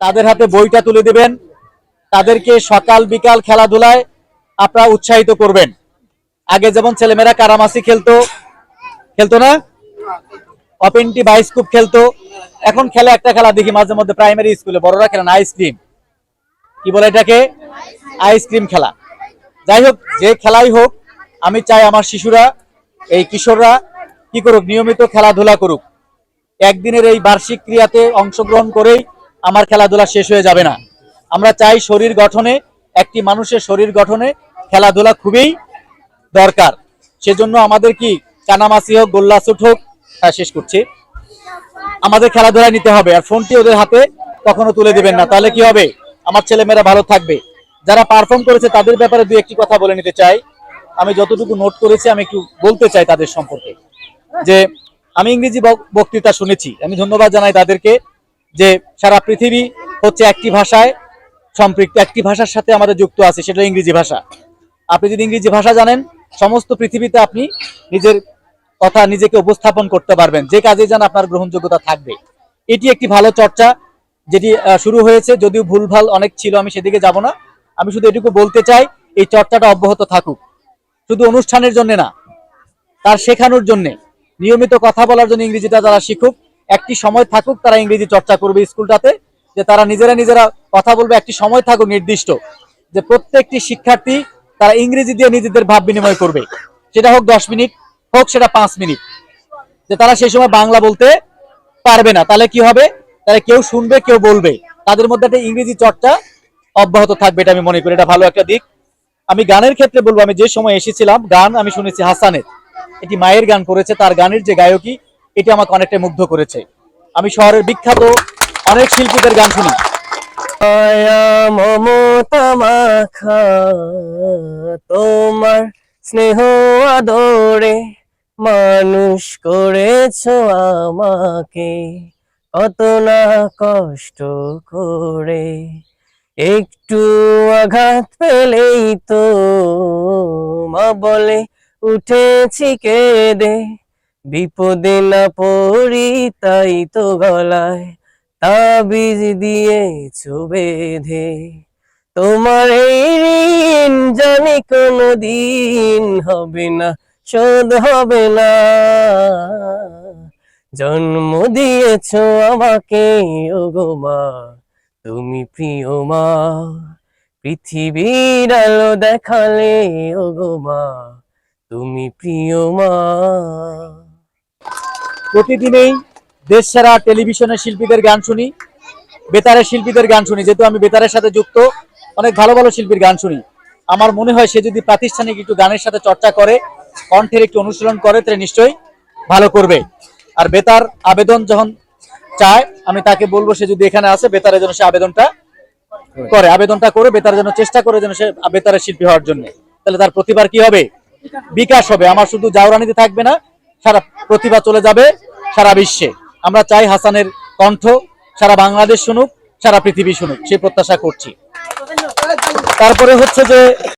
তাদের হাতে বইটা তুলে দিবেন, তাদেরকে সকাল বিকাল খেলাধুলায় আপনারা উৎসাহিত করবেন। আগে যেমন ছেলেমেয়েরা কারামাসি খেলতো খেলতো না, অপেন্টি বাইস্কুপ খেলতো, এখন খেলে একটা খেলা দেখি মাঝে মধ্যে প্রাইমারি স্কুলে বড়রা খেলেন, আইসক্রিম, কি বলে এটাকে, আইসক্রিম খেলা। যাই হোক, যে খেলাই হোক, আমি চাই আমার শিশুরা, এই কিশোররা কি করুক, নিয়মিত খেলাধুলা করুক। একদিনের এই বার্ষিক ক্রিয়াতে অংশগ্রহণ করেই আমার খেলাধুলা শেষ হয়ে যাবে না। আমরা চাই শরীর গঠনে, একটি মানুষের শরীর গঠনে খেলাধুলা খুবই দরকার। সেজন্য আমাদের কি কানামাসি হোক, গোল্লাছুট হোক, শেষ করছি, আমাদের খেলাধুলা নিতে হবে। আর ফোনটি ওদের হাতে কখনো তুলে দিবেন না, তাহলে কি হবে, আমার ছেলেমেয়েরা ভালো থাকবে। যারা পারফর্ম করেছে তাদের ব্যাপারে দুই একটি কথা বলে নিতে চাই। আমি যতটুকু নোট করেছি আমি একটু বলতে চাই তাদের সম্পর্কে। যে আমি ইংরেজি বক্তৃতা শুনেছি, আমি ধন্যবাদ জানাই তাদেরকে, যে সারা পৃথিবী হচ্ছে একটি ভাষায় সম্পৃক্ত, একটি ভাষার সাথে আমাদের যুক্ত আছে, সেটা ইংরেজি ভাষা। আপনি যদি ইংরেজি ভাষা জানেন, সমস্ত পৃথিবীতে আপনি নিজের কথা নিজেকে উপস্থাপন করতে পারবেন, যে কাজে যান আপনার গ্রহণযোগ্যতা থাকবে। এটি একটি ভালো চর্চা যেটি শুরু হয়েছে, যদিও ভুলভাল অনেক ছিল, আমি সেদিকে যাব না। আমি শুধু এটুকু বলতে চাই, এই চর্চাটা অব্যাহত থাকুক, শুধু অনুষ্ঠানের জন্য না, তার শেখানোর জন্য, নিয়মিত কথা বলার জন্য ইংরেজিটা তারা শিখুক। একটি সময় থাকুক তারা ইংরেজি চর্চা করবে স্কুলটাতে, যে তারা নিজেরা কথা বলবে। একটি সময় থাকুক নির্দিষ্ট, যে প্রত্যেকটি শিক্ষার্থী তারা ইংরেজি দিয়ে নিজেদের ভাব বিনিময় করবে, সেটা হোক 10 মিনিট, হোক সেটা 5 মিনিট, যে তারা সেই সময় বাংলা বলতে পারবে না। তাহলে কি হবে, তাহলে কেউ শুনবে, কেউ বলবে, তাদের মধ্যে একটা ইংরেজি চর্চা অব্যাহত থাকবে। এটা আমি মনে করি, এটা ভালো একটা দিক। আমি গানের ক্ষেত্রে বলবো, আমি যে সময় এসেছিলাম, গান আমি শুনেছি হাসানের, এটি মায়ের গান করেছে, তার গানের যে গায়কী, এটি আমাকে অনেকটা মুগ্ধ করেছে। আমি শহরের বিখ্যাত অনেক শিল্পীদের গান শুনি। মমতা মাখা তোমার স্নেহ আদরে মানুষ করেছো আমাকে, কত না কষ্ট করে। একটু আঘাত পেলেই তো মা বলে উঠেছি কেঁদে, বিপদে না পড়ি তাই তো গলায় তাবিজ দিয়েছো বেঁধে। তোমার এই ঋণ জানি কোনো দিন হবে না, শোধ হবে না। জন্ম দিয়েছো আমাকে ওগো মা, তুমি প্রিয় মা, পৃথিবীর আলো দেখালে ওগো মা, তুমি প্রিয় মা। প্রতিদিনেই দেশ সেরা টেলিভিশনের শিল্পীদের গান শুনি, বেতারের শিল্পীদের গান শুনি। যেহেতু আমি বেতারের সাথে যুক্ত, অনেক ভালো ভালো শিল্পীর গান শুনি। আমার মনে হয় সে যদি প্রাতিষ্ঠানিক একটু গানের সাথে চর্চা করে, কণ্ঠের একটু অনুশীলন করে, তাহলে নিশ্চয়ই ভালো করবে। আর বেতার আবেদন যখন চায়, আমি তাকে বলবো সে যদি এখানে আসে, বেতারের জন্য সে আবেদনটা করে বেতারের জন্য চেষ্টা করে, যেন সে বেতারের শিল্পী হওয়ার জন্য। তাহলে তার প্রতিভার কি হবে, বিকাশ হবে। আমার শুধু জাউরানিতে থাকবে না, সারা প্রতিভা চলে যাবে সারা বিশ্বে। আমরা চাই হাসানের কণ্ঠ সারা বাংলাদেশ শুনুক, সারা পৃথিবী শুনুক, সেই প্রত্যাশা করছি। তারপরে হচ্ছে যে